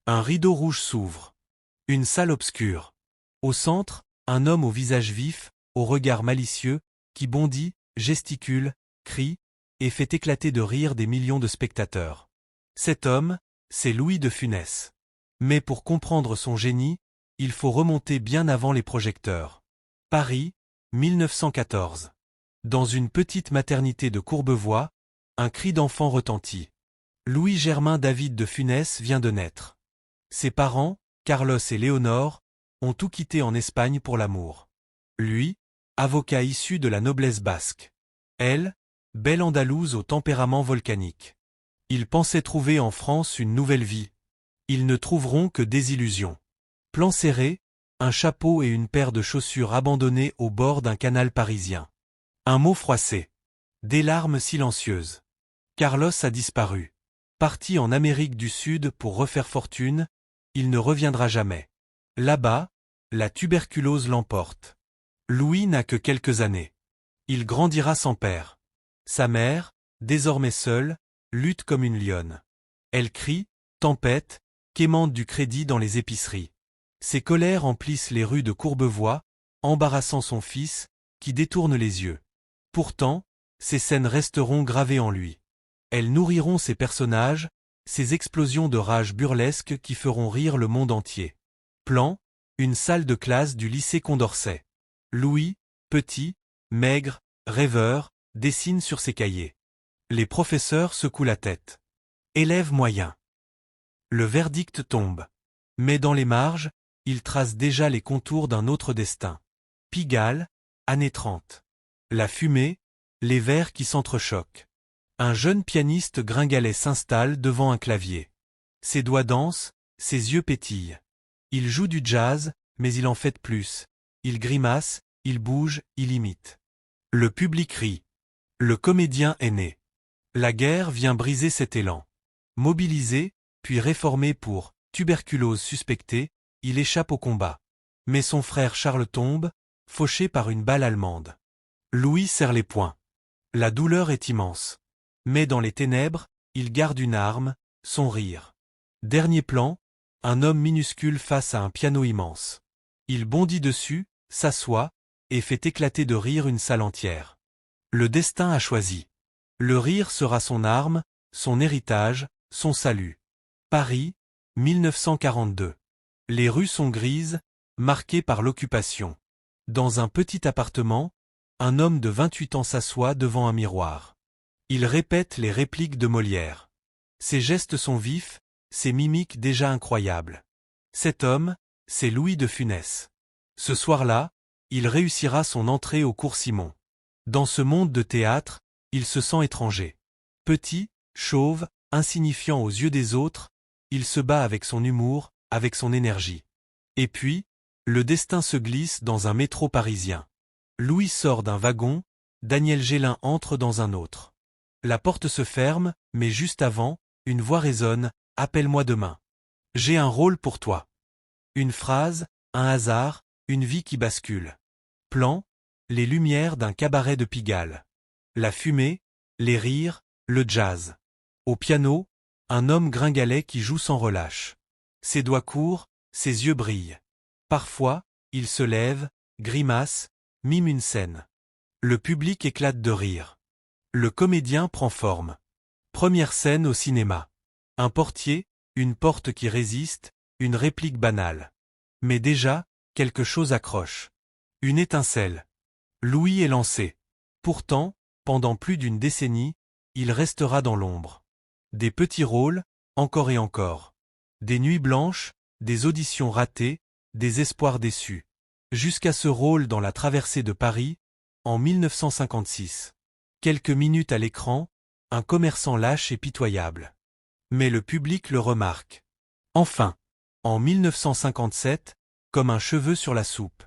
Un rideau rouge s'ouvre. Une salle obscure. Au centre, un homme au visage vif, au regard malicieux, qui bondit, gesticule, crie, et fait éclater de rire des millions de spectateurs. Cet homme, c'est Louis de Funès. Mais pour comprendre son génie, il faut remonter bien avant les projecteurs. Paris, 1914. Dans une petite maternité de Courbevoie, un cri d'enfant retentit. Louis-Germain David de Funès vient de naître. Ses parents, Carlos et Léonore, ont tout quitté en Espagne pour l'amour. Lui, avocat issu de la noblesse basque. Elle, belle andalouse au tempérament volcanique. Ils pensaient trouver en France une nouvelle vie. Ils ne trouveront que désillusions. Plan serré, un chapeau et une paire de chaussures abandonnés au bord d'un canal parisien. Un mot froissé. Des larmes silencieuses. Carlos a disparu. Parti en Amérique du Sud pour refaire fortune, il ne reviendra jamais. Là-bas, la tuberculose l'emporte. Louis n'a que quelques années. Il grandira sans père. Sa mère, désormais seule, lutte comme une lionne. Elle crie, tempête, quémande du crédit dans les épiceries. Ses colères emplissent les rues de Courbevoie, embarrassant son fils, qui détourne les yeux. Pourtant, ces scènes resteront gravées en lui. Elles nourriront ses personnages, ces explosions de rage burlesque qui feront rire le monde entier. Plan, une salle de classe du lycée Condorcet. Louis, petit, maigre, rêveur, dessine sur ses cahiers. Les professeurs secouent la tête. Élève moyen. Le verdict tombe. Mais dans les marges, il trace déjà les contours d'un autre destin. Pigalle, années 30. La fumée, les verres qui s'entrechoquent. Un jeune pianiste gringalet s'installe devant un clavier. Ses doigts dansent, ses yeux pétillent. Il joue du jazz, mais il en fait plus. Il grimace, il bouge, il imite. Le public rit. Le comédien est né. La guerre vient briser cet élan. Mobilisé, puis réformé pour tuberculose suspectée, il échappe au combat. Mais son frère Charles tombe, fauché par une balle allemande. Louis serre les poings. La douleur est immense. Mais dans les ténèbres, il garde une arme, son rire. Dernier plan, un homme minuscule face à un piano immense. Il bondit dessus, s'assoit, et fait éclater de rire une salle entière. Le destin a choisi. Le rire sera son arme, son héritage, son salut. Paris, 1942. Les rues sont grises, marquées par l'occupation. Dans un petit appartement, un homme de 28 ans s'assoit devant un miroir. Il répète les répliques de Molière. Ses gestes sont vifs, ses mimiques déjà incroyables. Cet homme, c'est Louis de Funès. Ce soir-là, il réussira son entrée au cours Simon. Dans ce monde de théâtre, il se sent étranger. Petit, chauve, insignifiant aux yeux des autres, il se bat avec son humour, avec son énergie. Et puis, le destin se glisse dans un métro parisien. Louis sort d'un wagon, Daniel Gélin entre dans un autre. La porte se ferme, mais juste avant, une voix résonne, « Appelle-moi demain. J'ai un rôle pour toi. » Une phrase, un hasard, une vie qui bascule. Plan, les lumières d'un cabaret de Pigalle. La fumée, les rires, le jazz. Au piano, un homme gringalet qui joue sans relâche. Ses doigts courts, ses yeux brillent. Parfois, il se lève, grimace, mime une scène. Le public éclate de rire. Le comédien prend forme. Première scène au cinéma. Un portier, une porte qui résiste, une réplique banale. Mais déjà, quelque chose accroche. Une étincelle. Louis est lancé. Pourtant, pendant plus d'une décennie, il restera dans l'ombre. Des petits rôles, encore et encore. Des nuits blanches, des auditions ratées, des espoirs déçus. Jusqu'à ce rôle dans La Traversée de Paris, en 1956. Quelques minutes à l'écran, un commerçant lâche et pitoyable. Mais le public le remarque. Enfin, en 1957, comme un cheveu sur la soupe.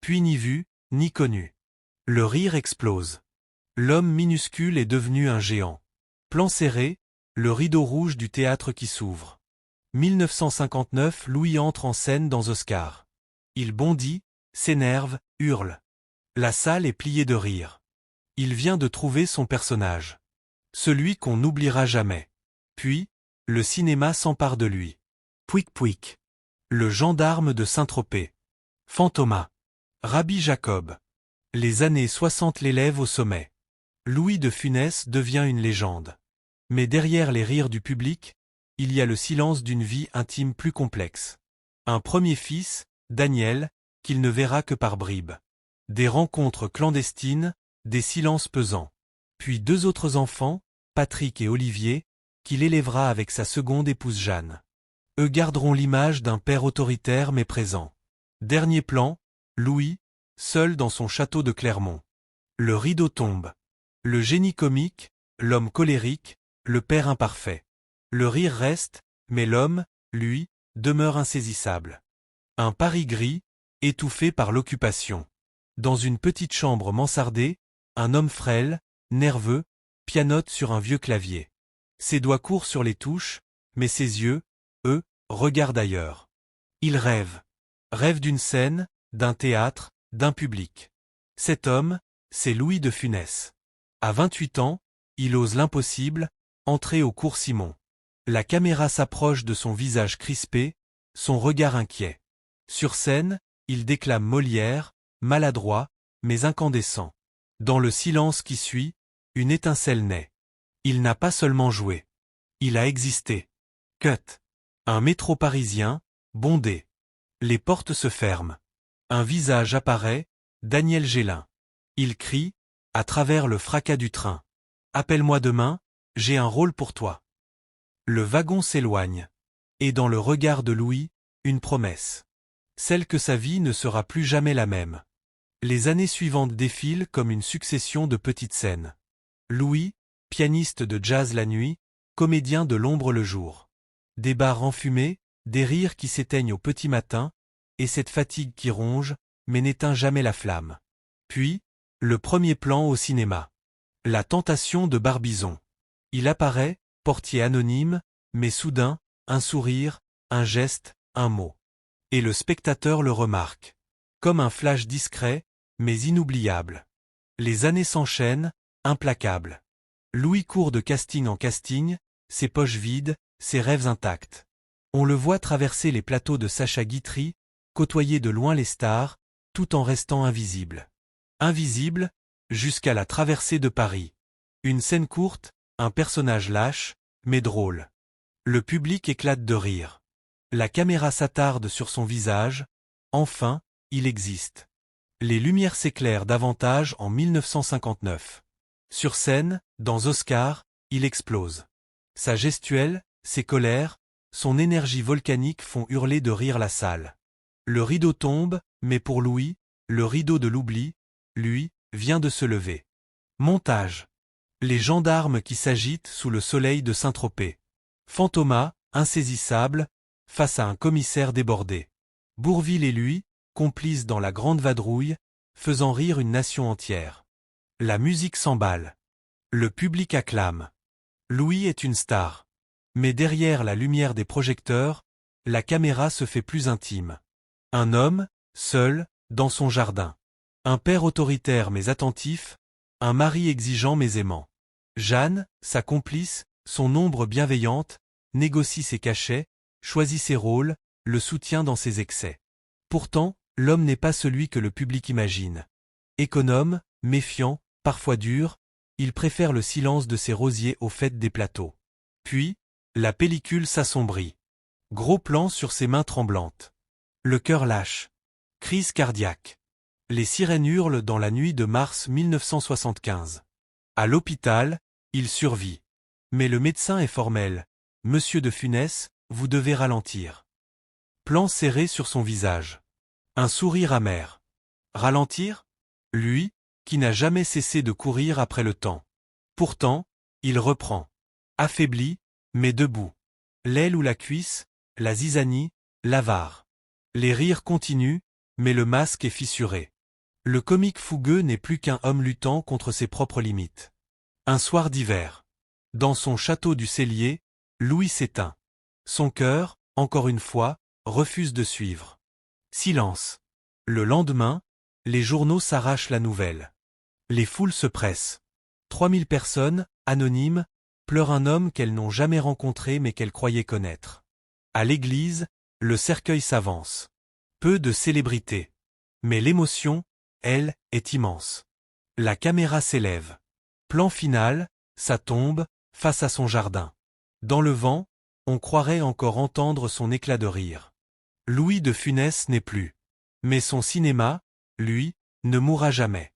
Puis ni vu, ni connu. Le rire explose. L'homme minuscule est devenu un géant. Plan serré, le rideau rouge du théâtre qui s'ouvre. 1959, Louis entre en scène dans Oscar. Il bondit, s'énerve, hurle. La salle est pliée de rire. Il vient de trouver son personnage. Celui qu'on n'oubliera jamais. Puis, le cinéma s'empare de lui. Pouic Pouic. Le gendarme de Saint-Tropez. Fantomas. Rabbi Jacob. Les années 60 l'élèvent au sommet. Louis de Funès devient une légende. Mais derrière les rires du public, il y a le silence d'une vie intime plus complexe. Un premier fils, Daniel, qu'il ne verra que par bribes. Des rencontres clandestines, des silences pesants. Puis deux autres enfants, Patrick et Olivier, qu'il élèvera avec sa seconde épouse Jeanne. Eux garderont l'image d'un père autoritaire mais présent. Dernier plan, Louis, seul dans son château de Clermont. Le rideau tombe. Le génie comique, l'homme colérique, le père imparfait. Le rire reste, mais l'homme, lui, demeure insaisissable. Un Paris gris, étouffé par l'occupation. Dans une petite chambre mansardée, un homme frêle, nerveux, pianote sur un vieux clavier. Ses doigts courent sur les touches, mais ses yeux, eux, regardent ailleurs. Il rêve. Rêve d'une scène, d'un théâtre, d'un public. Cet homme, c'est Louis de Funès. À 28 ans, il ose l'impossible, entrer au cours Simon. La caméra s'approche de son visage crispé, son regard inquiet. Sur scène, il déclame Molière, maladroit, mais incandescent. Dans le silence qui suit, une étincelle naît. Il n'a pas seulement joué. Il a existé. Cut. Un métro parisien, bondé. Les portes se ferment. Un visage apparaît, Daniel Gélin. Il crie, à travers le fracas du train. Appelle-moi demain, j'ai un rôle pour toi. Le wagon s'éloigne. Et dans le regard de Louis, une promesse. Celle que sa vie ne sera plus jamais la même. Les années suivantes défilent comme une succession de petites scènes. Louis, pianiste de jazz la nuit, comédien de l'ombre le jour. Des bars enfumés, des rires qui s'éteignent au petit matin, et cette fatigue qui ronge, mais n'éteint jamais la flamme. Puis, le premier plan au cinéma. La tentation de Barbizon. Il apparaît, portier anonyme, mais soudain, un sourire, un geste, un mot. Et le spectateur le remarque. Comme un flash discret, mais inoubliable. Les années s'enchaînent, implacables. Louis court de casting en casting, ses poches vides, ses rêves intacts. On le voit traverser les plateaux de Sacha Guitry, côtoyer de loin les stars, tout en restant invisible. Invisible, jusqu'à la traversée de Paris. Une scène courte, un personnage lâche, mais drôle. Le public éclate de rire. La caméra s'attarde sur son visage, enfin, il existe. Les lumières s'éclairent davantage en 1959. Sur scène, dans Oscar, il explose. Sa gestuelle, ses colères, son énergie volcanique font hurler de rire la salle. Le rideau tombe, mais pour Louis, le rideau de l'oubli, lui, vient de se lever. Montage. Les gendarmes qui s'agitent sous le soleil de Saint-Tropez. Fantomas, insaisissable, face à un commissaire débordé. Bourvil et lui, complices dans la grande vadrouille, faisant rire une nation entière. La musique s'emballe. Le public acclame. Louis est une star. Mais derrière la lumière des projecteurs, la caméra se fait plus intime. Un homme, seul, dans son jardin. Un père autoritaire mais attentif, un mari exigeant mais aimant. Jeanne, sa complice, son ombre bienveillante, négocie ses cachets, choisit ses rôles, le soutient dans ses excès. Pourtant, l'homme n'est pas celui que le public imagine. Économe, méfiant, parfois dur, il préfère le silence de ses rosiers aux fêtes des plateaux. Puis, la pellicule s'assombrit. Gros plan sur ses mains tremblantes. Le cœur lâche. Crise cardiaque. Les sirènes hurlent dans la nuit de mars 1975. À l'hôpital, il survit. Mais le médecin est formel. Monsieur de Funès, vous devez ralentir. Plan serré sur son visage. Un sourire amer. Ralentir? Lui, qui n'a jamais cessé de courir après le temps. Pourtant, il reprend. Affaibli, mais debout. L'aile ou la cuisse, la zizanie, l'avare. Les rires continuent, mais le masque est fissuré. Le comique fougueux n'est plus qu'un homme luttant contre ses propres limites. Un soir d'hiver. Dans son château du Cellier, Louis s'éteint. Son cœur, encore une fois, refuse de suivre. Silence. Le lendemain, les journaux s'arrachent la nouvelle. Les foules se pressent. 3000 personnes, anonymes, pleurent un homme qu'elles n'ont jamais rencontré mais qu'elles croyaient connaître. À l'église, le cercueil s'avance. Peu de célébrités. Mais l'émotion, elle, est immense. La caméra s'élève. Plan final, ça tombe, face à son jardin. Dans le vent, on croirait encore entendre son éclat de rire. Louis de Funès n'est plus. Mais son cinéma, lui, ne mourra jamais.